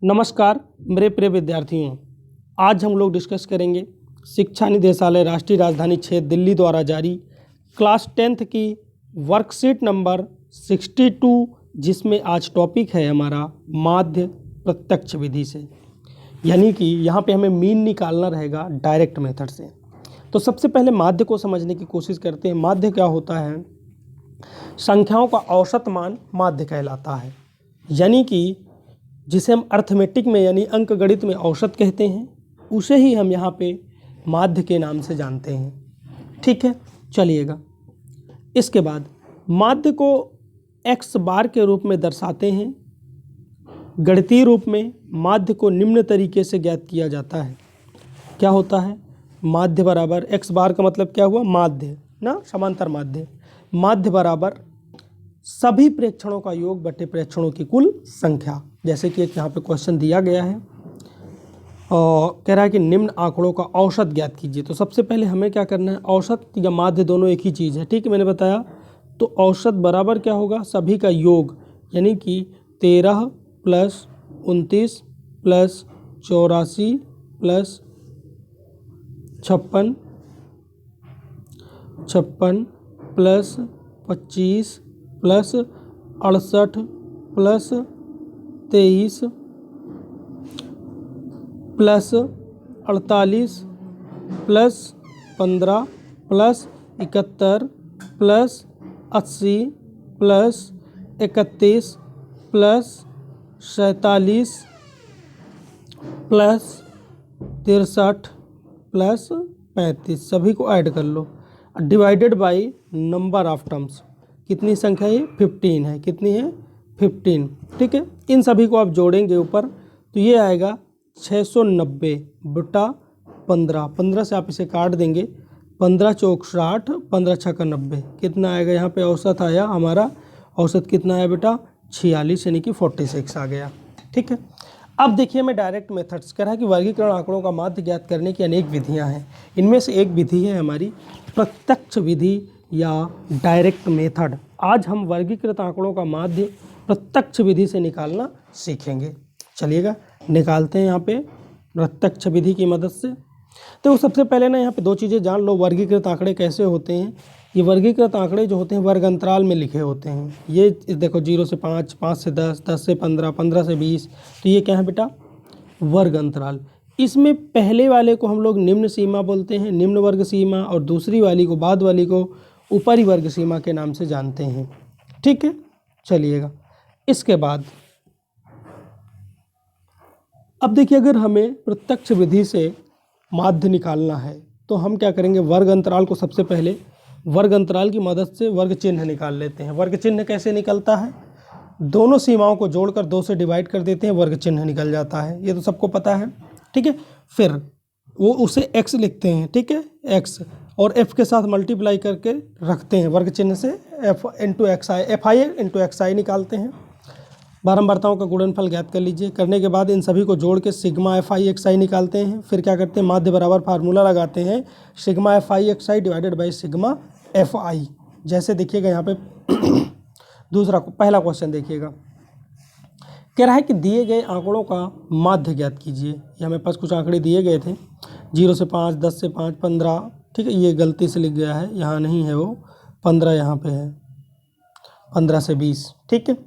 नमस्कार मेरे प्रिय विद्यार्थियों। आज हम लोग डिस्कस करेंगे शिक्षा निदेशालय राष्ट्रीय राजधानी क्षेत्र दिल्ली द्वारा जारी क्लास 10th की वर्कशीट नंबर 62, जिसमें आज टॉपिक है हमारा माध्य प्रत्यक्ष विधि से, यानी कि यहाँ पे हमें मीन निकालना रहेगा डायरेक्ट मेथड से। तो सबसे पहले माध्य को समझने की कोशिश करते हैं। माध्य क्या होता है? संख्याओं का औसत मान माध्य कहलाता है, यानी कि जिसे हम अर्थमेटिक में यानी अंक गणित में औसत कहते हैं, उसे ही हम यहाँ पे माध्य के नाम से जानते हैं। ठीक है, चलिएगा। इसके बाद माध्य को x बार के रूप में दर्शाते हैं। गणितीय रूप में माध्य को निम्न तरीके से ज्ञात किया जाता है। क्या होता है? माध्य बराबर x बार का मतलब क्या हुआ? माध्य ना, समांतर माध्य। माध्य बराबर सभी प्रेक्षणों का योग बटे प्रेक्षणों की कुल संख्या। जैसे कि एक यहाँ पे क्वेश्चन दिया गया है और कह रहा है कि निम्न आंकड़ों का औसत ज्ञात कीजिए। तो सबसे पहले हमें क्या करना है? औसत या माध्य दोनों एक ही चीज़ है, ठीक है, मैंने बताया। तो औसत बराबर क्या होगा? सभी का योग, यानी कि 13 + 29 + 84 + 56 + 25 + 68 + 23 + 48 + 15 + 71 + 80 + 31 + 47 + 63 + 35, सभी को ऐड कर लो, divided by number of terms. कितनी संख्या है? 15 है। कितनी है? 15। ठीक है, इन सभी को आप जोड़ेंगे ऊपर तो ये आएगा 690 बटा 15। 15 से आप इसे काट देंगे, 15 चौक 60, 15 छक्का 90। कितना आएगा? यहाँ पे औसत आया हमारा। औसत कितना आया बेटा? 46, यानी कि 46 आ गया। ठीक है, अब देखिए मैं डायरेक्ट मेथड्स कह रहा है कि वर्गीकरण आंकड़ों का माध्य ज्ञात करने की अनेक विधियां हैं। इनमें से एक विधि है हमारी प्रत्यक्ष विधि या डायरेक्ट मेथड। आज हम वर्गीकृत आंकड़ों का माध्य प्रत्यक्ष विधि से निकालना सीखेंगे। चलिएगा, निकालते हैं यहाँ पे प्रत्यक्ष विधि की मदद से। तो सबसे पहले ना यहाँ पे दो चीज़ें जान लो। वर्गीकृत आंकड़े कैसे होते हैं? ये वर्गीकृत आंकड़े जो होते हैं वर्ग अंतराल में लिखे होते हैं। ये देखो 0 से 5, 5 से 10, 10 से 15, 15 से 20। तो ये क्या है बेटा? वर्ग अंतराल। इसमें पहले वाले को हम लोग निम्न सीमा बोलते हैं, निम्न वर्ग सीमा, और दूसरी वाली को, बाद वाली को ऊपरी वर्ग सीमा के नाम से जानते हैं। ठीक है, चलिएगा। इसके बाद अब देखिए, अगर हमें प्रत्यक्ष विधि से माध्य निकालना है तो हम क्या करेंगे? वर्ग अंतराल को सबसे पहले वर्ग अंतराल की मदद से वर्ग चिन्ह निकाल लेते हैं। वर्ग चिन्ह कैसे निकलता है? दोनों सीमाओं को जोड़कर 2 से डिवाइड कर देते हैं, वर्ग चिन्ह निकल जाता है। ये तो सबको पता है। ठीक है, फिर वो उसे x लिखते हैं। ठीक है, x, और f के साथ मल्टीप्लाई करके रखते हैं वर्ग चिन्ह से। f × xi, fi × xi निकालते हैं। बारंबारताओं का गुणनफल ज्ञात कर लीजिए। करने के बाद इन सभी को जोड़ के सिग्मा fi xi निकालते हैं। फिर क्या करते हैं? माध्य बराबर फार्मूला लगाते हैं, sigma fi xi divided by sigma fi। जैसे देखिएगा यहाँ पे पहला क्वेश्चन देखिएगा, कह रहा है कि दिए गए आंकड़ों का माध्य ज्ञात कीजिए। ये हमें पास कुछ आंकड़े दिए गए थे, 0 से 5, 10 से 5, 15। ठीक है, ये गलती से लिख गया है, यहाँ नहीं है वो, 15 यहाँ पे है, 15 से 20। ठीक है,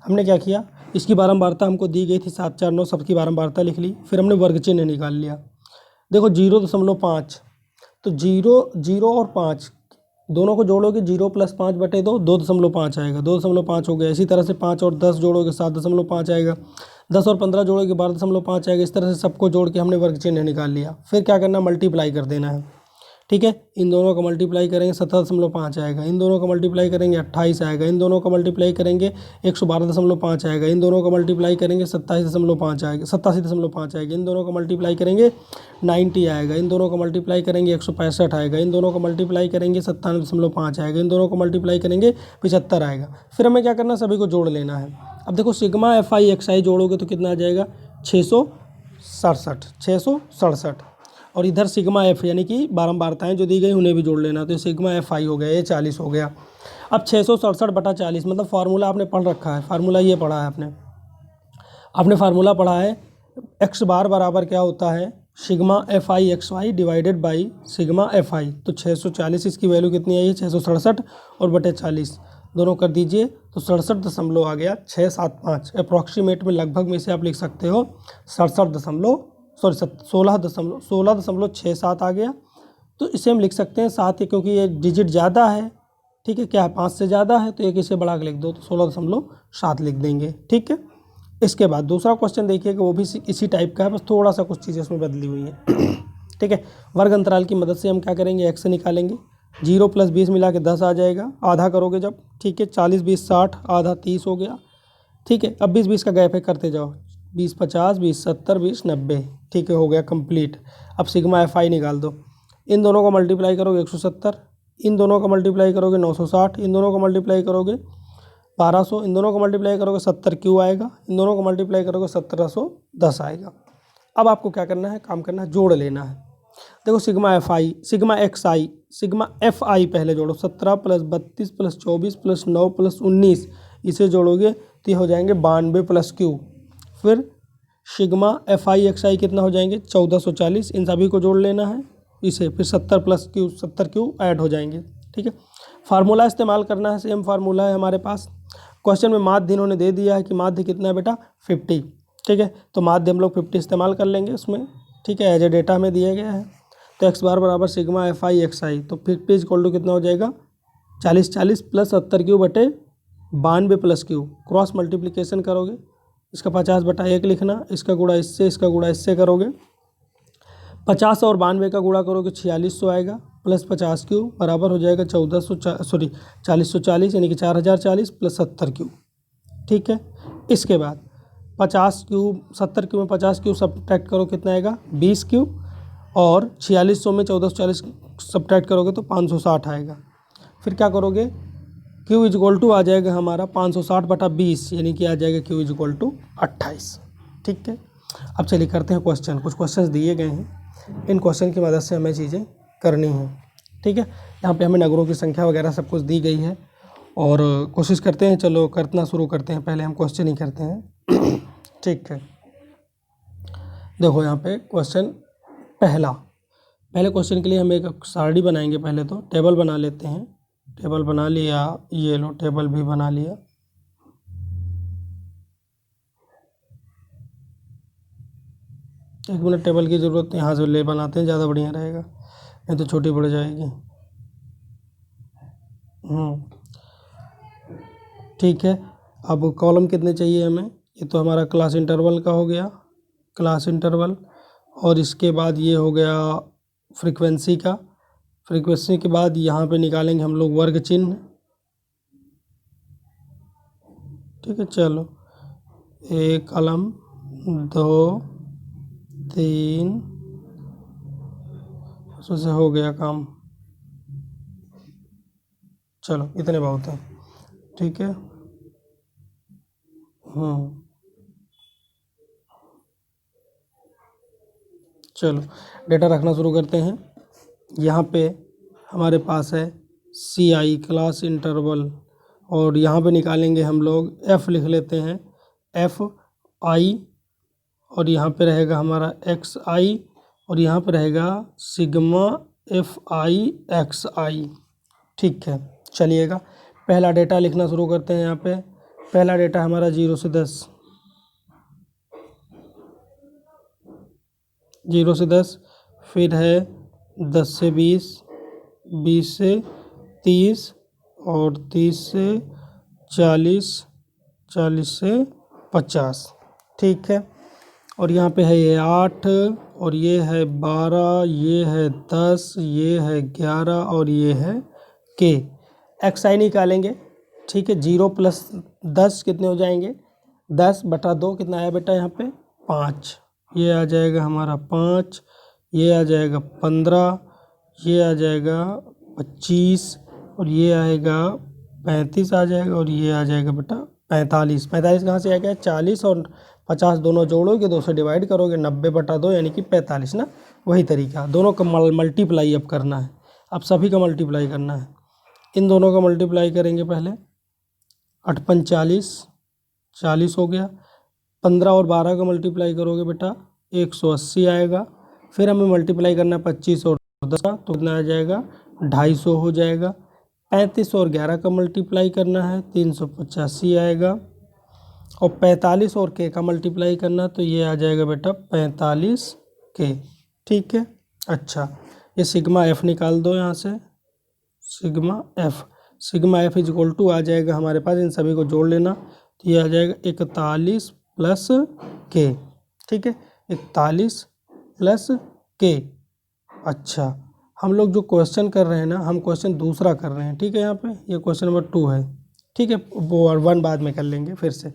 हमने क्या किया? इसकी बारंबारता हमको दी गई थी 7, 4, 9, सबकी बारंबारता लिख ली। फिर हमने वर्ग चिन्ह निकाल लिया। देखो 0.5, तो 0 और 5 दोनों को जोड़ोगे, 0 + 5 बटे 2, 2.5 आएगा, 2.5 हो गया। इसी तरह से 5 और 10 जोड़ोगे 7.5 आएगा, 10 और 15 जोड़ोगे 12.5 आएगा। इस तरह से सबको जोड़ के हमने वर्ग चिन्ह निकाल लिया। फिर क्या करना? मल्टीप्लाई कर देना है। ठीक है, इन दोनों का मल्टीप्लाई करेंगे 17.5 आएगा, इन दोनों का मल्टीप्लाई करेंगे 28 आएगा, इन दोनों का मल्टीप्लाई करेंगे 112.5 आएगा, इन दोनों का मल्टीप्लाई करेंगे 27.5 आएगा, 87.5 आएगा, इन दोनों का मल्टीप्लाई करेंगे 90 आएगा, इन दोनों का मल्टीप्लाई करेंगे 165 आएगा, इन दोनों का मल्टीप्लाई करेंगे 97.5 आएगा, इन दोनों का मल्टीप्लाई करेंगे 75 आएगा। फिर हमें क्या करना? सभी को जोड़ लेना है। अब देखो सिग्मा fi xi जोड़ोगे तो कितना आ जाएगा? 667। और इधर सिग्मा एफ, यानी कि बारंबारताएँ जो दी गई उन्हें भी जोड़ लेना। तो सिग्मा fi हो गया, ये 40 हो गया। अब 667 बटा 40, मतलब फार्मूला आपने पढ़ रखा है, फार्मूला ये पढ़ा है आपने। आपने फार्मूला पढ़ा है एक्स बार बराबर क्या होता है, sigma f i x y divided by sigma f i. तो 640 इसकी वैल्यू कितनी आई है, 667 और बटे 40 दोनों कर दीजिए तो 67 आ गया 675। अप्रॉक्सीमेट में लगभग में से आप लिख सकते हो 16.67 आ गया। तो इसे हम लिख सकते हैं 7 क्योंकि ये डिजिट ज़्यादा है, ठीक है, क्या है 5 से ज़्यादा है, तो एक इसे बढ़ा के लिख दो तो 16.7 लिख देंगे, ठीक है। इसके बाद दूसरा क्वेश्चन देखिएगा, वो भी इसी टाइप का है, बस थोड़ा सा कुछ चीज़ें इसमें बदली हुई हैं। ठीक है, वर्ग अंतराल की मदद से हम क्या करेंगे, एक्स से निकालेंगे, 0 + 20 मिला के 10 आ जाएगा, आधा करोगे जब, ठीक है, 40 20 60, आधा 30 हो गया, ठीक है। अब 20 20 का गैप है, करते जाओ, 20 50, 20 70, 20 90, ठीक है, हो गया कंप्लीट। अब सिग्मा एफ आई निकाल दो, इन दोनों को मल्टीप्लाई करोगे 170, इन दोनों का मल्टीप्लाई करोगे 960, इन दोनों को मल्टीप्लाई करोगे 1200, इन दोनों को मल्टीप्लाई करोगे 70 क्यों आएगा, इन दोनों को मल्टीप्लाई करोगे 1710 आएगा। अब आपको क्या करना है, काम करना है, जोड़ लेना है। देखो सिग्मा एफ आई, सिग्मा एक्स आई, सिग्मा एफ आई पहले जोड़ो, 17 + 32 + 24 + 9 + 19, इसे जोड़ोगे तो ये हो जाएंगे 92 + क्यू। फिर सिग्मा एफ आई एक्स आई कितना हो जाएंगे 1440, इन सभी को जोड़ लेना है इसे, फिर 70 + क्यू, 70 क्यू ऐड हो जाएंगे, ठीक है। फार्मूला इस्तेमाल करना है, सेम फार्मूला है हमारे पास। क्वेश्चन में माध्य इन्होंने दे दिया है कि माध्य कितना है बेटा 50, ठीक है, तो माध्य हम लोग 50 इस्तेमाल कर लेंगे उसमें, ठीक है, एज ए डेटा में दिया गया है। तो एक्स बार बराबर सिग्मा एफ आई एक्स आई, तो 50 = कितना हो जाएगा 40 40 + 70 क्यू बटे 92 + क्यू, क्रॉस मल्टीप्लिकेशन करोगे, इसका 50/1 लिखना, इसका गुणा इससे, इसका गुणा इससे करोगे, 50 और 92 का गुणा करोगे 4600 आएगा, प्लस 50 क्यू बराबर हो जाएगा 4440, यानी कि 4040 + 70 क्यू, ठीक है। इसके बाद 50 क्यू, 70 क्यू में 50 क्यू सब्ट्रैक्ट करो, कितना आएगा 20 क्यू, और 4600 में 1440 सब्ट्रैक्ट करोगे तो 560 आएगा। फिर क्या करोगे, क्यू = आ जाएगा हमारा 560/20, यानी कि आ जाएगा क्यू = 28, ठीक है। अब चलिए करते हैं क्वेश्चन, कुछ क्वेश्चंस दिए गए हैं, इन क्वेश्चन की मदद से हमें चीज़ें करनी हैं, ठीक है। यहाँ पे हमें नगरों की संख्या वगैरह सब कुछ दी गई है, और कोशिश करते हैं, चलो करना शुरू करते हैं, पहले हम क्वेश्चन ही करते हैं। ठीक है, देखो यहाँ पे क्वेश्चन पहले क्वेश्चन के लिए हम एक सारणी बनाएंगे, पहले तो टेबल बना लेते हैं, टेबल बना लिया, ये लो टेबल भी बना लिया। एक मिनट, टेबल की ज़रूरत यहाँ से ले बनाते हैं, ज़्यादा बढ़िया रहेगा, नहीं तो छोटी पड़ जाएगी। ठीक है, अब कॉलम कितने चाहिए हमें, ये तो हमारा क्लास इंटरवल का हो गया, क्लास इंटरवल, और इसके बाद ये हो गया फ्रीक्वेंसी का, फ्रीक्वेंसी के बाद यहाँ पे निकालेंगे हम लोग वर्ग चिन्ह, ठीक है। चलो 1 कॉलम 2 3, उससे हो गया काम, चलो इतने बहुत है, ठीक है। चलो डेटा रखना शुरू करते हैं। यहाँ पे हमारे पास है CI क्लास इंटरवल, और यहाँ पे निकालेंगे हम लोग F, लिख लेते हैं FI, और यहाँ पे रहेगा हमारा XI, और यहाँ पे रहेगा सिग्मा FI XI, ठीक है। चलिएगा पहला डेटा लिखना शुरू करते हैं। यहाँ पे पहला डेटा हमारा 0 से 10, 0 से 10, फिर है 10 से 20, 20 से 30, और 30 से 40, 40 से 50, ठीक है। और यहाँ पे है ये 8, और ये है 12, ये है 10, ये है 11, और ये है K। XI निकालेंगे, ठीक है। 0 + 10 कितने हो जाएंगे 10/2, कितना आया बेटा यहाँ पे 5, ये आ जाएगा हमारा 5, ये आ जाएगा 15, ये आ जाएगा 25, और ये आएगा 35 आ जाएगा, और ये आ जाएगा बेटा 45। 45 कहाँ से आएगा 40 और 50 दोनों जोड़ोगे, 2 से डिवाइड करोगे, 90/2 यानी कि 45 ना। वही तरीका, दोनों का मल्टीप्लाई अब करना है, अब सभी का मल्टीप्लाई करना है। इन दोनों का मल्टीप्लाई करेंगे पहले, 8 × 5 = 40 हो गया, 15 और 12 का मल्टीप्लाई करोगे बेटा 180 आएगा। फिर हमें मल्टीप्लाई करना है 25 और 10 का, तो कितना आ जाएगा 250 हो जाएगा। 35 और 11 का मल्टीप्लाई करना है 385 आएगा। और 45 और के का मल्टीप्लाई करना, तो ये आ जाएगा बेटा 45 के। ठीक है। अच्छा, ये सिग्मा एफ निकाल दो यहाँ से, sigma f is equal to आ जाएगा हमारे पास, इन सभी को जोड़ लेना, तो ये आ जाएगा 41 प्लस के। ठीक है, 41 प्लस के। अच्छा, हम लोग जो क्वेश्चन कर रहे हैं ना, हम क्वेश्चन दूसरा कर रहे हैं। ठीक है, यहाँ पे ये क्वेश्चन नंबर 2 है। ठीक है, वो 1 बाद में कर लेंगे फिर से।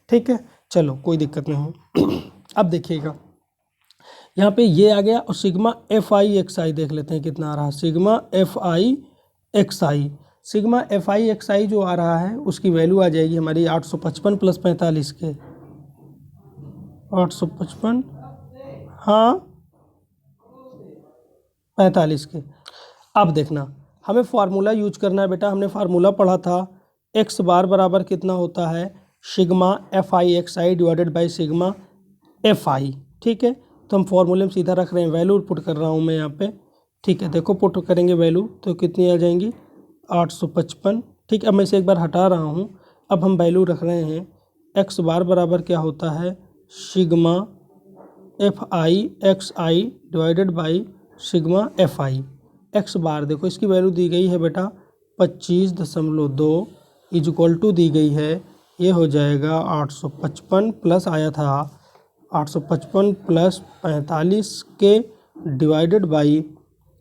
ठीक है, चलो कोई दिक्कत नहीं। अब देखिएगा यहाँ पे ये आ गया, और सिग्मा एफ आई एक्स आई देख लेते हैं कितना आ रहा है। सिग्मा एफ आई एक्स आई जो आ रहा है उसकी वैल्यू आ जाएगी हमारी 855 प्लस 45 के, 855 हाँ 45 के। अब देखना, हमें फार्मूला यूज करना है बेटा। हमने फार्मूला पढ़ा था, एक्स बार बराबर कितना होता है, sigma f i x i divided by sigma f आई। ठीक है, तो हम फॉर्मूले में सीधा रख रहे हैं, वैल्यू पुट कर रहा हूँ मैं यहाँ पे। ठीक है, देखो पुट करेंगे वैल्यू तो कितनी आ जाएंगी 855। ठीक है, अब मैं इसे एक बार हटा रहा हूँ। अब हम वैल्यू रख रहे हैं, एक्स बार बराबर क्या होता है, sigma f i x i divided by sigma f i. X bar देखो इसकी वैल्यू दी गई है बेटा 25.2 इज इक्वल टू दी गई है, ये हो जाएगा 855 प्लस आया था 855 प्लस 45 के डिवाइडेड बाई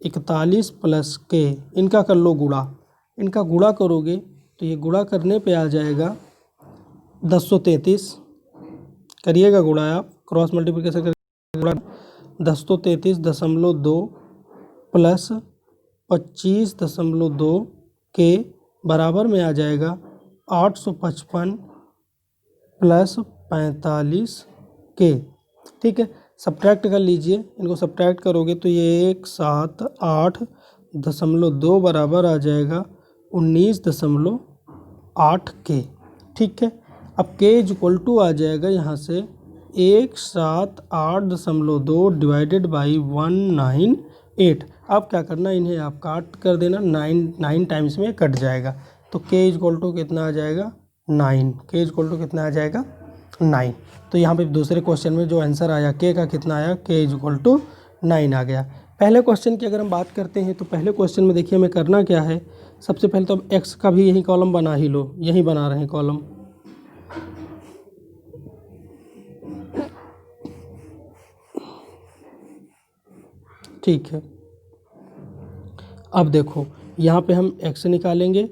41 प्लस के। इनका कर लो गुणा, इनका गुणा करोगे तो ये गुणा करने पे आ जाएगा 1033। करिएगा गुणा, आप क्रॉस मल्टीप्लिकेशन करिए गुणा। 1033.2 प्लस 25.2 के बराबर में आ जाएगा 855 प्लस 45 के। ठीक है, सब्ट्रैक्ट कर लीजिए, इनको सब्ट्रैक्ट करोगे तो ये 178.2 बराबर आ जाएगा 19.8 के। ठीक है, अब के इज इक्वल टू आ जाएगा यहाँ से 178.2 डिवाइडेड बाई 198। अब क्या करना, इन्हें आप काट कर देना, 9 टाइम्स में कट जाएगा, तो के इज इक्वल टू कितना आ जाएगा 9। के इज इक्वल टू कितना आ जाएगा 9। तो यहाँ पे दूसरे क्वेश्चन में जो आंसर आया के का कितना आया, के इज इक्वल टू 9 आ गया। पहले क्वेश्चन की अगर हम बात करते हैं तो पहले क्वेश्चन में देखिए हमें करना क्या है। सबसे पहले तो अब एक्स का भी यही कॉलम बना ही लो, यही बना रहे हैं कॉलम। ठीक है, अब देखो यहाँ पे हम एक्स निकालेंगे,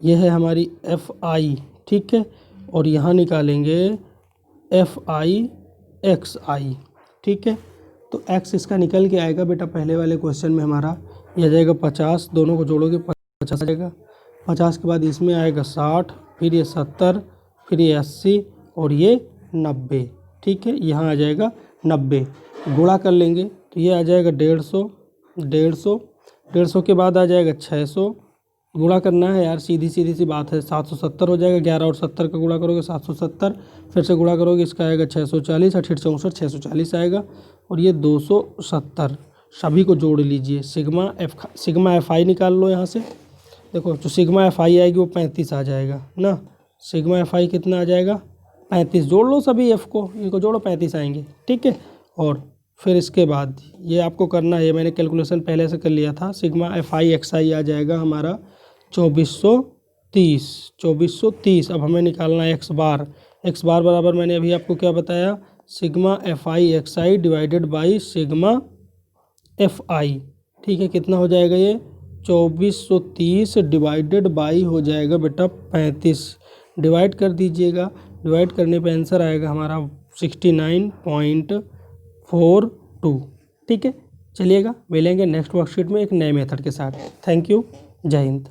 यह है हमारी एफ आई। ठीक है, और यहाँ निकालेंगे एफ आई एक्स आई। ठीक है, तो एक्स इसका निकल के आएगा बेटा, पहले वाले क्वेश्चन में हमारा यह आ जाएगा 50, दोनों को जोड़ोगे 50 आ जाएगा। 50 के बाद इसमें आएगा 60, फिर ये 70, फिर ये 80 और ये 90। ठीक है, यहाँ आ जाएगा 90। गुणा कर लेंगे तो ये आ जाएगा 150, 150 के बाद आ जाएगा 600। गुणा करना है यार, सीधी सी बात है, 770 हो जाएगा। 11 और 70 का गुणा करोगे 770, फिर से गुणा करोगे इसका आएगा 640, 8 64 640 आएगा, और ये 270। सभी को जोड़ लीजिए, सिग्मा एफ आई निकाल लो यहाँ से। देखो जो सिग्मा एफ आई आएगी वो 35 आ जाएगा ना। सिग्मा एफ आई कितना आ जाएगा 35, जोड़ लो सभी एफ को, इनको जोड़ो 35 आएंगे। ठीक है, और फिर इसके बाद ये आपको करना है, मैंने कैलकुलेशन पहले से कर लिया था। सिग्मा एफ आई एक्स आई आ जाएगा हमारा 2430। अब हमें निकालना है एक्स बार बराबर मैंने अभी आपको क्या बताया, sigma f i x i divided by sigma f आई। ठीक है, कितना हो जाएगा ये 2430 डिवाइडेड बाई हो जाएगा बेटा 35। डिवाइड कर दीजिएगा, डिवाइड करने पे आंसर आएगा हमारा 69.42। ठीक है, चलिएगा मिलेंगे नेक्स्ट वर्कशीट में एक नए मेथड के साथ। थैंक यू, जय हिंद।